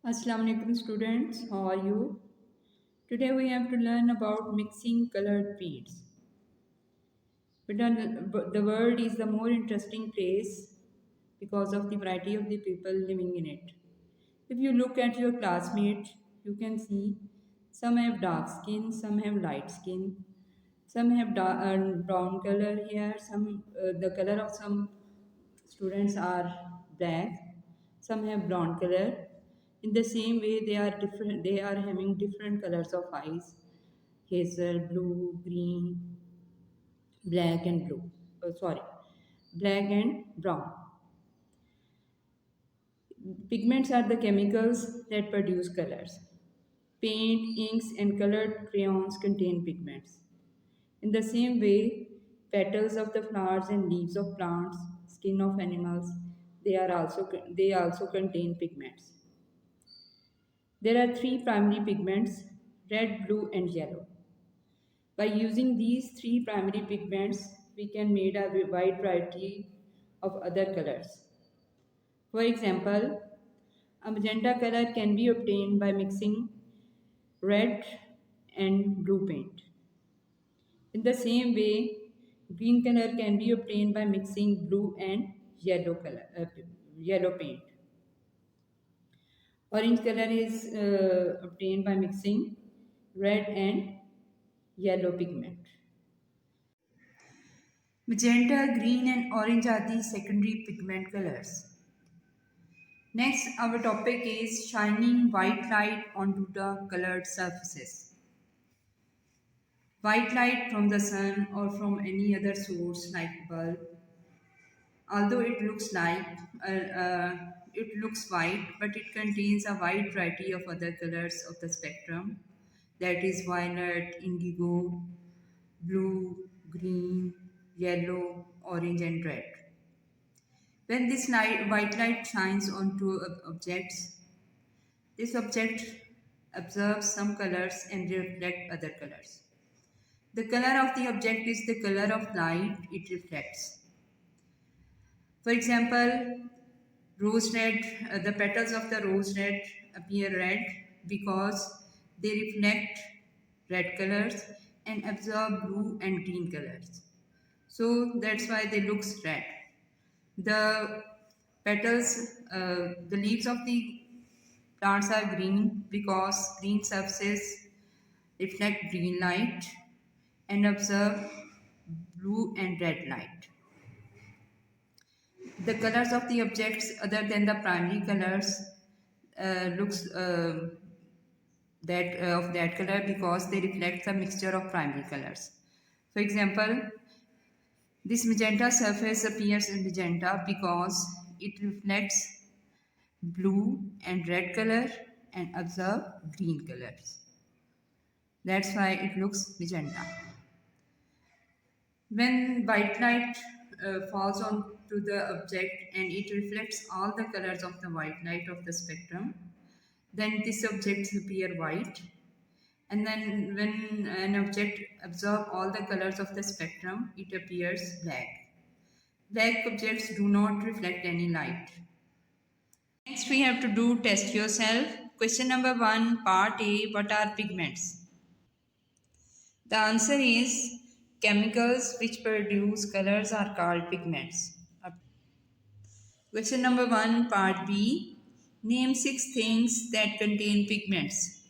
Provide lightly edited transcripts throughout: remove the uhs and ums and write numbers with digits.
Assalamu alaikum students, how are you? Today we have to learn about mixing colored paints. But the world is the more interesting place because of the variety of the people living in it. If you look at your classmates, you can see some have dark skin, some have light skin, some have brown color here, the color of some students are black, some have blonde color. In the same way they are having different colors of eyes, hazel, blue, green, black and blue. Sorry, black and brown. Pigments are the chemicals that produce colors. Paint, inks, and colored crayons contain pigments. In the same way, petals of the flowers and leaves of plants, skin of animals, they also contain pigments. There are three primary pigments: red, blue, and yellow. By using these three primary pigments, we can make a wide variety of other colors. For example, a magenta color can be obtained by mixing red and blue paint. In the same way, green color can be obtained by mixing blue and yellow paint. Orange color is obtained by mixing red and yellow pigment. Magenta, green and orange are the secondary pigment colors. Next, our topic is shining white light onto the colored surfaces. White light from the sun or from any other source like bulb, although it looks white, but it contains a wide variety of other colors of the spectrum, that is violet, indigo, blue, green, yellow, orange and red. When this white light shines onto objects, this object absorbs some colors and reflects other colors. The color of the object is the color of light it reflects. For example, the petals of the rose red appear red because they reflect red colors and absorb blue and green colors. So that's why they look red. The the leaves of the plants are green because green surfaces reflect green light and absorb blue and red light. The colors of the objects other than the primary colors looks of that color because they reflect the mixture of primary colors. For example, this magenta surface appears in magenta because it reflects blue and red color and absorb green colors. That's why it looks magenta. When white light falls onto the object and it reflects all the colors of the white light of the spectrum, then this object appear white. And then when an object absorbs all the colors of the spectrum, it appears black. Black objects do not reflect any light. Next we have to do test yourself. Question number 1, part A, what are pigments? The answer is chemicals which produce colors are called pigments. Question number 1, part B. Name 6 things that contain pigments.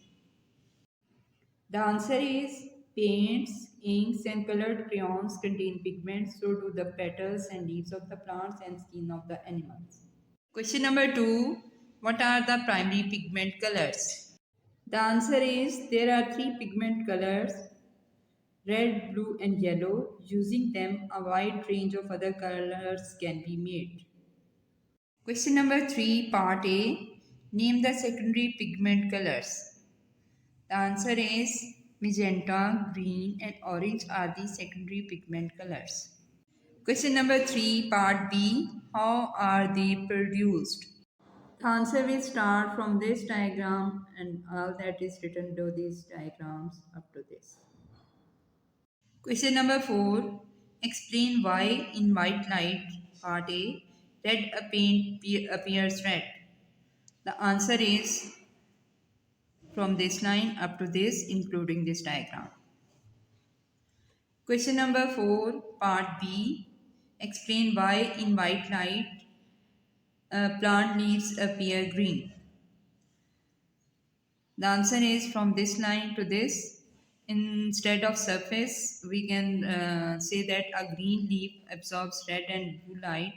The answer is paints, inks and colored crayons contain pigments, so do the petals and leaves of the plants and skin of the animals. Question number 2, what are the primary pigment colors? The answer is there are 3 pigment colors: red, blue and yellow. Using them, a wide range of other colors can be made. Question number 3, part A. Name the secondary pigment colors. The answer is magenta, green and orange are the secondary pigment colors. Question number 3, part B. How are they produced? The answer will start from this diagram and all that is written to these diagrams up to this. Question number 4. Explain why in white light, part A, red paint appears red. The answer is from this line up to this, including this diagram. Question number 4, part B. Explain why in white light plant leaves appear green. The answer is from this line to this. Instead of surface, we can say that a green leaf absorbs red and blue light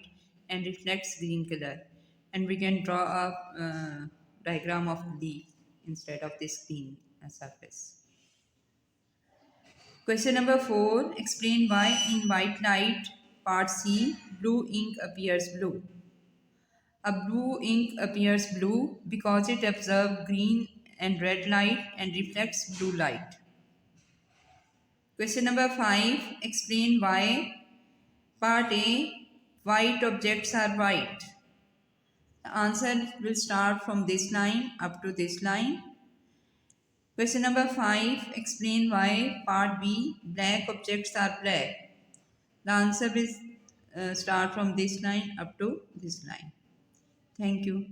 and reflects green color. And we can draw a diagram of leaf instead of this green surface. Question number 4. Explain why in white light, part C, blue ink appears blue. A blue ink appears blue because it absorbs green and red light and reflects blue light. Question number 5. Explain why. Part A. White objects are white. The answer will start from this line up to this line. Question number 5. Explain why. Part B. Black objects are black. The answer will start from this line up to this line. Thank you.